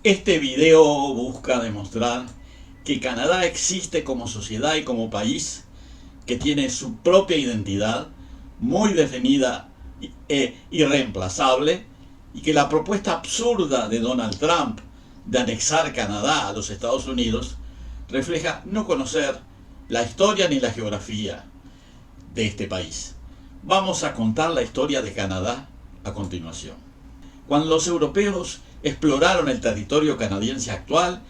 Este video busca demostrar que Canadá existe como sociedad y como país, que tiene su propia identidad muy definida e irreemplazable, y que la propuesta absurda de Donald Trump de anexar Canadá a los Estados Unidos refleja no conocer la historia ni la geografía de este país. Vamos a contar la historia de Canadá a continuación. Cuando los europeos exploraron el territorio canadiense actual,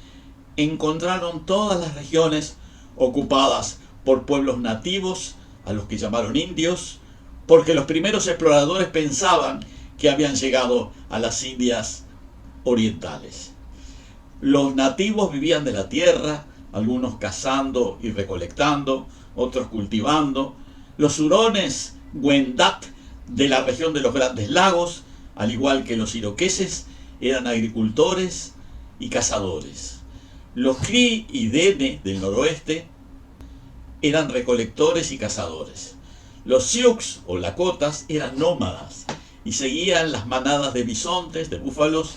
encontraron todas las regiones ocupadas por pueblos nativos, a los que llamaron indios, porque los primeros exploradores pensaban que habían llegado a las Indias orientales. Los nativos vivían de la tierra, algunos cazando y recolectando, otros cultivando. Los hurones Wendat de la región de los Grandes Lagos, al igual que los iroqueses, eran agricultores y cazadores. Los Cree y Dene del noroeste eran recolectores y cazadores. Los Sioux o Lakotas eran nómadas y seguían las manadas de bisontes, de búfalos,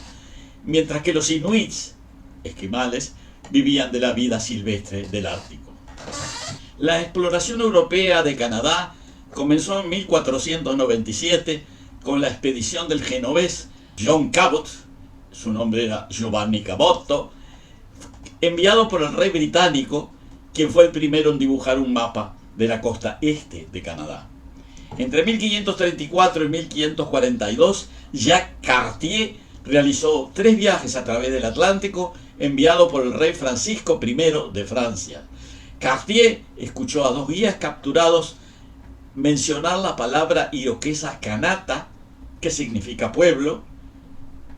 mientras que los Inuits, esquimales, vivían de la vida silvestre del Ártico. La exploración europea de Canadá comenzó en 1497 con la expedición del genovés John Cabot, su nombre era Giovanni Caboto, enviado por el rey británico, quien fue el primero en dibujar un mapa de la costa este de Canadá. Entre 1534 y 1542, Jacques Cartier realizó 3 viajes a través del Atlántico, enviado por el rey Francisco I de Francia. Cartier escuchó a 2 guías capturados mencionar la palabra iroquesa Kanata, que significa pueblo,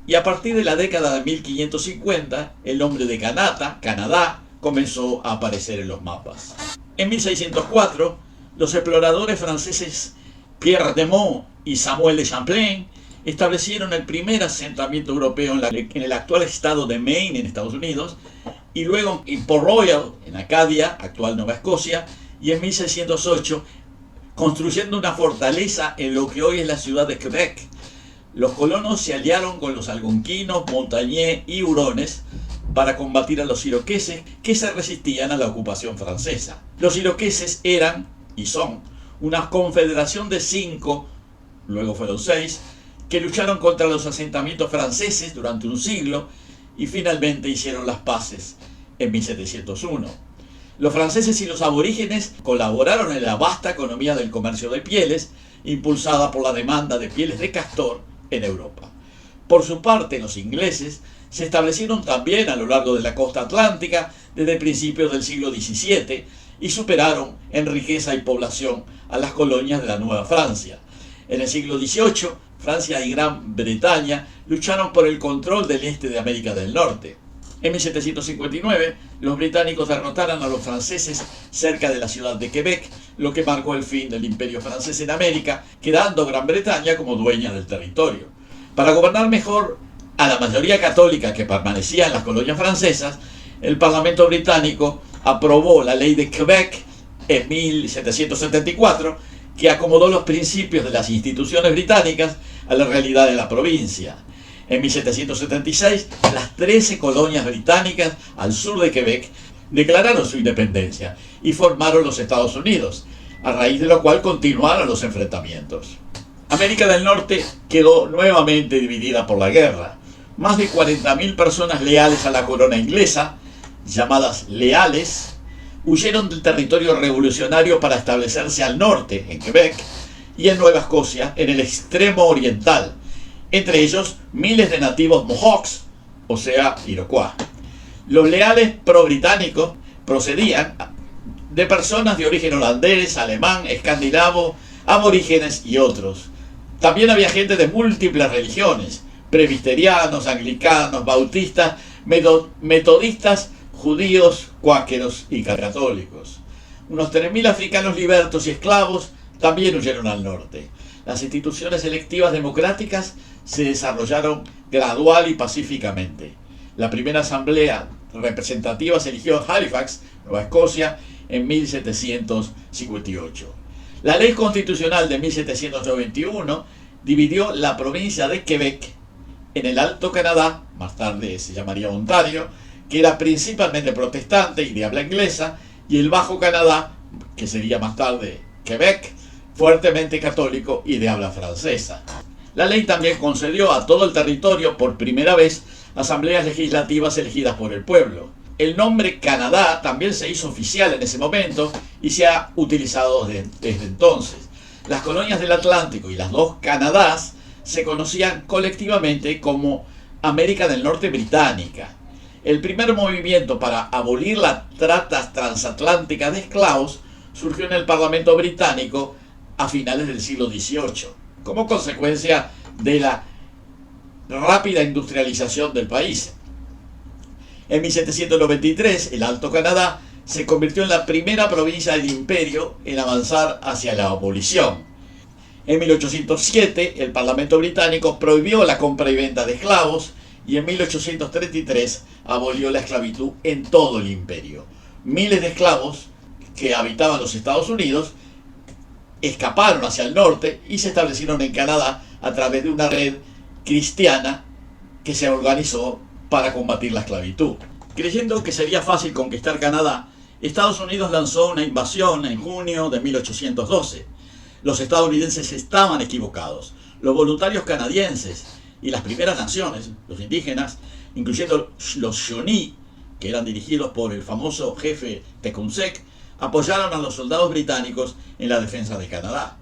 y a partir de la década de 1550, el nombre de Kanata, Canadá, comenzó a aparecer en los mapas. En 1604, los exploradores franceses Pierre de Monts y Samuel de Champlain establecieron el primer asentamiento europeo en el actual estado de Maine, en Estados Unidos, y luego en Port Royal, en Acadia, actual Nueva Escocia, y en 1608, construyendo una fortaleza en lo que hoy es la ciudad de Quebec. Los colonos se aliaron con los algonquinos, montañés y hurones para combatir a los iroqueses, que se resistían a la ocupación francesa. Los iroqueses eran, y son, una confederación de 5, luego fueron 6, que lucharon contra los asentamientos franceses durante un siglo y finalmente hicieron las paces en 1701. Los franceses y los aborígenes colaboraron en la vasta economía del comercio de pieles, impulsada por la demanda de pieles de castor en Europa. Por su parte, los ingleses se establecieron también a lo largo de la costa atlántica desde principios del siglo XVII y superaron en riqueza y población a las colonias de la Nueva Francia. En el siglo XVIII, Francia y Gran Bretaña lucharon por el control del este de América del Norte. En 1759, los británicos derrotaron a los franceses cerca de la ciudad de Quebec, lo que marcó el fin del imperio francés en América, quedando Gran Bretaña como dueña del territorio. Para gobernar mejor a la mayoría católica que permanecía en las colonias francesas, el Parlamento británico aprobó la ley de Quebec en 1774, que acomodó los principios de las instituciones británicas a la realidad de la provincia. En 1776, las 13 colonias británicas al sur de Quebec declararon su independencia y formaron los Estados Unidos, a raíz de lo cual continuaron los enfrentamientos. América del Norte quedó nuevamente dividida por la guerra. Más de 40.000 personas leales a la corona inglesa, llamadas leales, huyeron del territorio revolucionario para establecerse al norte, en Quebec, y en Nueva Escocia, en el extremo oriental, entre ellos miles de nativos Mohawks, o sea, Iroquois. Los leales pro-británicos procedían de personas de origen holandés, alemán, escandinavo, aborígenes y otros. También había gente de múltiples religiones: presbiterianos, anglicanos, bautistas, metodistas, judíos, cuáqueros y católicos. Unos 3.000 africanos libertos y esclavos también huyeron al norte. Las instituciones electivas democráticas se desarrollaron gradual y pacíficamente. La primera asamblea representativa se eligió en Halifax, Nueva Escocia, en 1758. La ley constitucional de 1791 dividió la provincia de Quebec en el Alto Canadá, más tarde se llamaría Ontario, que era principalmente protestante y de habla inglesa, y el Bajo Canadá, que sería más tarde Quebec, fuertemente católico y de habla francesa. La ley también concedió a todo el territorio por primera vez asambleas legislativas elegidas por el pueblo. El nombre Canadá también se hizo oficial en ese momento y se ha utilizado desde entonces. Las colonias del Atlántico y las dos Canadás se conocían colectivamente como América del Norte Británica. El primer movimiento para abolir la trata transatlántica de esclavos surgió en el Parlamento británico a finales del siglo XVIII, como consecuencia de la rápida industrialización del país. En 1793, el Alto Canadá se convirtió en la primera provincia del imperio en avanzar hacia la abolición. En 1807, el Parlamento británico prohibió la compra y venta de esclavos y en 1833 abolió la esclavitud en todo el imperio. Miles de esclavos que habitaban los Estados Unidos escaparon hacia el norte y se establecieron en Canadá a través de una red cristiana que se organizó para combatir la esclavitud. Creyendo que sería fácil conquistar Canadá, Estados Unidos lanzó una invasión en junio de 1812. Los estadounidenses estaban equivocados. Los voluntarios canadienses y las primeras naciones, los indígenas, incluyendo los Shawnee, que eran dirigidos por el famoso jefe Tecumseh, apoyaron a los soldados británicos en la defensa de Canadá.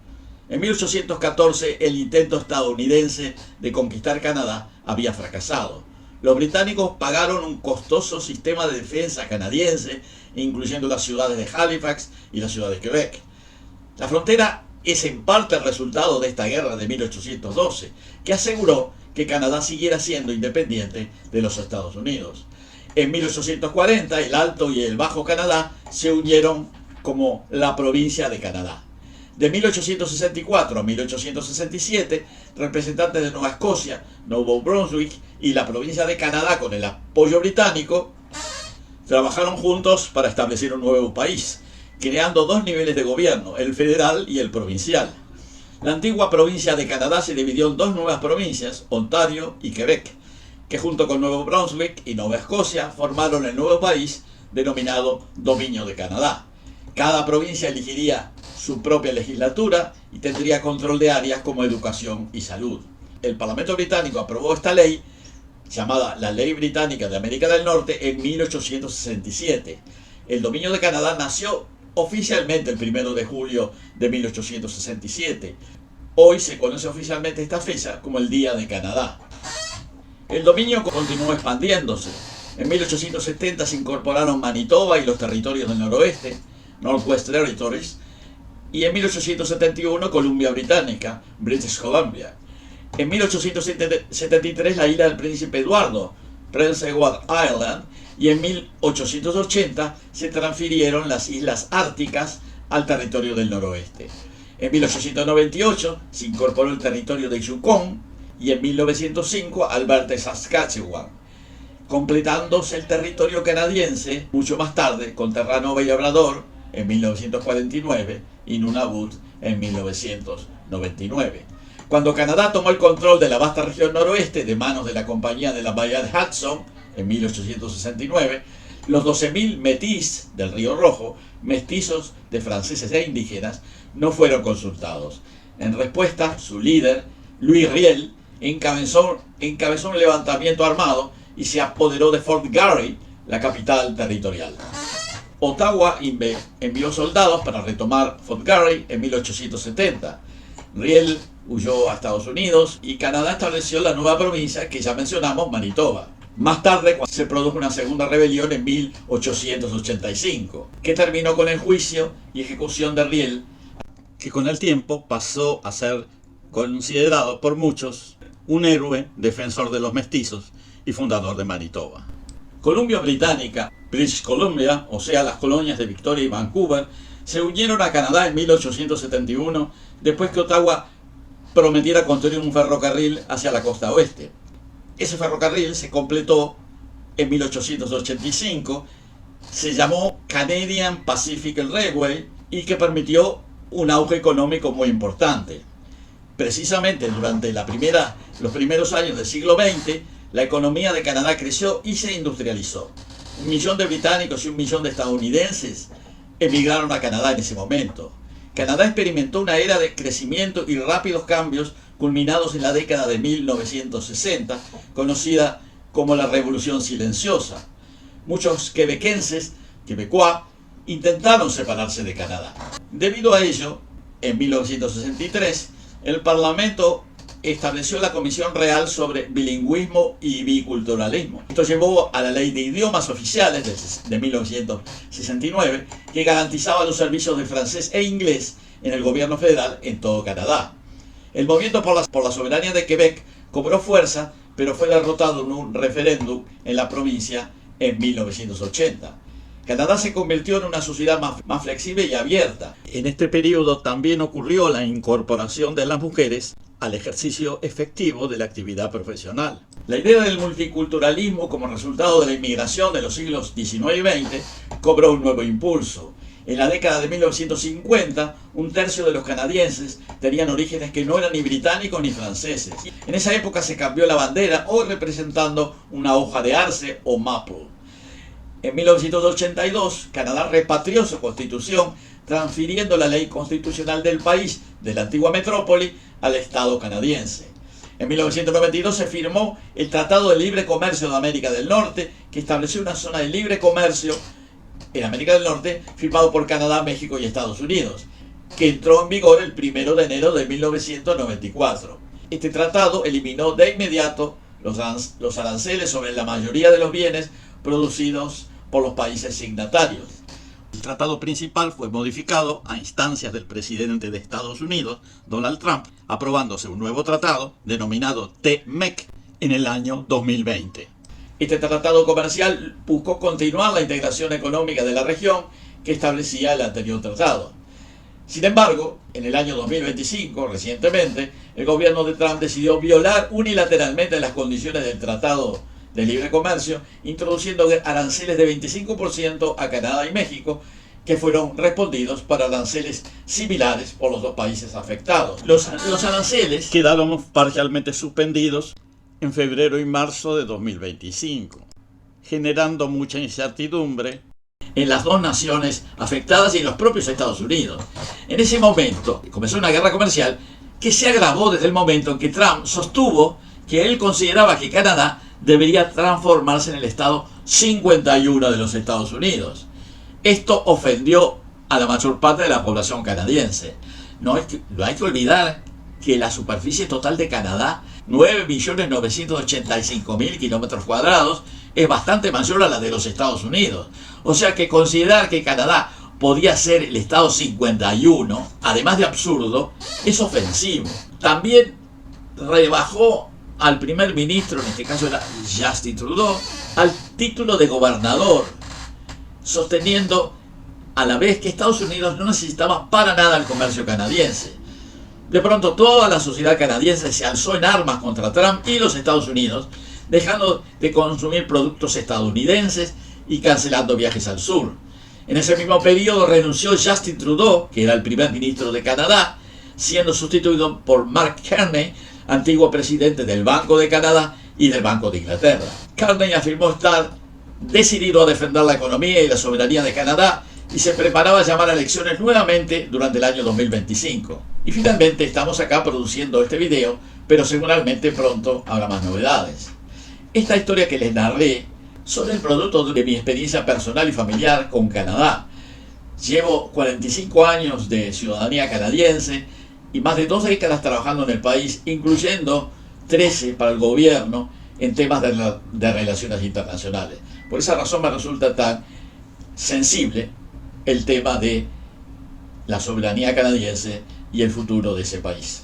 En 1814, el intento estadounidense de conquistar Canadá había fracasado. Los británicos pagaron un costoso sistema de defensa canadiense, incluyendo las ciudades de Halifax y la ciudad de Quebec. La frontera es en parte el resultado de esta guerra de 1812, que aseguró que Canadá siguiera siendo independiente de los Estados Unidos. En 1840, el Alto y el Bajo Canadá se unieron como la provincia de Canadá. De 1864 a 1867, representantes de Nueva Escocia, Nuevo Brunswick y la provincia de Canadá, con el apoyo británico, trabajaron juntos para establecer un nuevo país, creando dos niveles de gobierno, el federal y el provincial. La antigua provincia de Canadá se dividió en dos nuevas provincias, Ontario y Quebec, que junto con Nuevo Brunswick y Nueva Escocia formaron el nuevo país denominado Dominio de Canadá. Cada provincia elegiría su propia legislatura y tendría control de áreas como educación y salud. El Parlamento británico aprobó esta ley, llamada la Ley Británica de América del Norte, en 1867. El Dominio de Canadá nació oficialmente el 1 de julio de 1867. Hoy se conoce oficialmente esta fecha como el Día de Canadá. El dominio continuó expandiéndose. En 1870 se incorporaron Manitoba y los territorios del noroeste, Northwest Territories, y en 1871 Columbia Británica, British Columbia. En 1873 la isla del Príncipe Eduardo, Prince Edward Island, y en 1880 se transfirieron las islas árticas al territorio del noroeste. En 1898 se incorporó el territorio de Yukon y en 1905 Alberta y Saskatchewan, completándose el territorio canadiense mucho más tarde con Terranova y Labrador en 1949 y Nunavut en 1999. Cuando Canadá tomó el control de la vasta región noroeste de manos de la Compañía de la Bahía de Hudson en 1869, los 12.000 métis del Río Rojo, mestizos de franceses e indígenas, no fueron consultados. En respuesta, su líder, Louis Riel, encabezó un levantamiento armado y se apoderó de Fort Garry, la capital territorial. Ottawa envió soldados para retomar Fort Garry en 1870. Riel huyó a Estados Unidos y Canadá estableció la nueva provincia que ya mencionamos, Manitoba. Más tarde se produjo una segunda rebelión en 1885, que terminó con el juicio y ejecución de Riel, que con el tiempo pasó a ser considerado por muchos un héroe, defensor de los mestizos y fundador de Manitoba. Columbia Británica, British Columbia, o sea las colonias de Victoria y Vancouver, se unieron a Canadá en 1871 después que Ottawa prometiera construir un ferrocarril hacia la costa oeste. Ese ferrocarril se completó en 1885, se llamó Canadian Pacific Railway y que permitió un auge económico muy importante. Precisamente durante los primeros años del siglo XX, la economía de Canadá creció y se industrializó. 1 millón de británicos y 1 millón de estadounidenses emigraron a Canadá en ese momento. Canadá experimentó una era de crecimiento y rápidos cambios culminados en la década de 1960, conocida como la Revolución Silenciosa. Muchos quebequenses, quebecois, intentaron separarse de Canadá. Debido a ello, en 1963, el Parlamento estableció la Comisión Real sobre Bilingüismo y Biculturalismo. Esto llevó a la Ley de Idiomas Oficiales de 1969, que garantizaba los servicios de francés e inglés en el gobierno federal en todo Canadá. El movimiento por la soberanía de Quebec cobró fuerza, pero fue derrotado en un referéndum en la provincia en 1980. Canadá se convirtió en una sociedad más flexible y abierta. En este periodo también ocurrió la incorporación de las mujeres al ejercicio efectivo de la actividad profesional. La idea del multiculturalismo como resultado de la inmigración de los siglos XIX y XX cobró un nuevo impulso. En la década de 1950, 1/3 de los canadienses tenían orígenes que no eran ni británicos ni franceses. En esa época se cambió la bandera, hoy representando una hoja de arce o maple. En 1982, Canadá repatrió su constitución, transfiriendo la ley constitucional del país, de la antigua metrópoli, al Estado canadiense. En 1992 se firmó el Tratado de Libre Comercio de América del Norte, que estableció una zona de libre comercio en América del Norte, firmado por Canadá, México y Estados Unidos, que entró en vigor el 1 de enero de 1994. Este tratado eliminó de inmediato los aranceles sobre la mayoría de los bienes producidos por los países signatarios. El tratado principal fue modificado a instancias del presidente de Estados Unidos, Donald Trump, aprobándose un nuevo tratado denominado TMEC en el año 2020. Este tratado comercial buscó continuar la integración económica de la región que establecía el anterior tratado. Sin embargo, en el año 2025, recientemente, el gobierno de Trump decidió violar unilateralmente las condiciones del Tratado de Libre Comercio, introduciendo aranceles de 25% a Canadá y México, que fueron respondidos para aranceles similares por los dos países afectados. Los aranceles quedaron parcialmente suspendidos en febrero y marzo de 2025, generando mucha incertidumbre en las dos naciones afectadas y en los propios Estados Unidos. En ese momento comenzó una guerra comercial que se agravó desde el momento en que Trump sostuvo que él consideraba que Canadá debería transformarse en el estado 51 de los Estados Unidos. Esto ofendió a la mayor parte de la población canadiense. No hay que olvidar que la superficie total de Canadá, 9.985.000 kilómetros cuadrados, es bastante mayor a la de los Estados Unidos. O sea que considerar que Canadá podía ser el estado 51, además de absurdo, es ofensivo. También rebajó al primer ministro, en este caso era Justin Trudeau, al título de gobernador, sosteniendo a la vez que Estados Unidos no necesitaba para nada el comercio canadiense. De pronto toda la sociedad canadiense se alzó en armas contra Trump y los Estados Unidos, dejando de consumir productos estadounidenses y cancelando viajes al sur. En ese mismo periodo renunció Justin Trudeau, que era el primer ministro de Canadá, siendo sustituido por Mark Carney, antiguo presidente del Banco de Canadá y del Banco de Inglaterra. Carney afirmó estar decidido a defender la economía y la soberanía de Canadá y se preparaba a llamar a elecciones nuevamente durante el año 2025. Y finalmente estamos acá produciendo este video, pero seguramente pronto habrá más novedades. Esta historia que les narré son el producto de mi experiencia personal y familiar con Canadá. Llevo 45 años de ciudadanía canadiense y más de 2 décadas trabajando en el país, incluyendo 13 para el gobierno en temas de relaciones internacionales. Por esa razón me resulta tan sensible el tema de la soberanía canadiense y el futuro de ese país.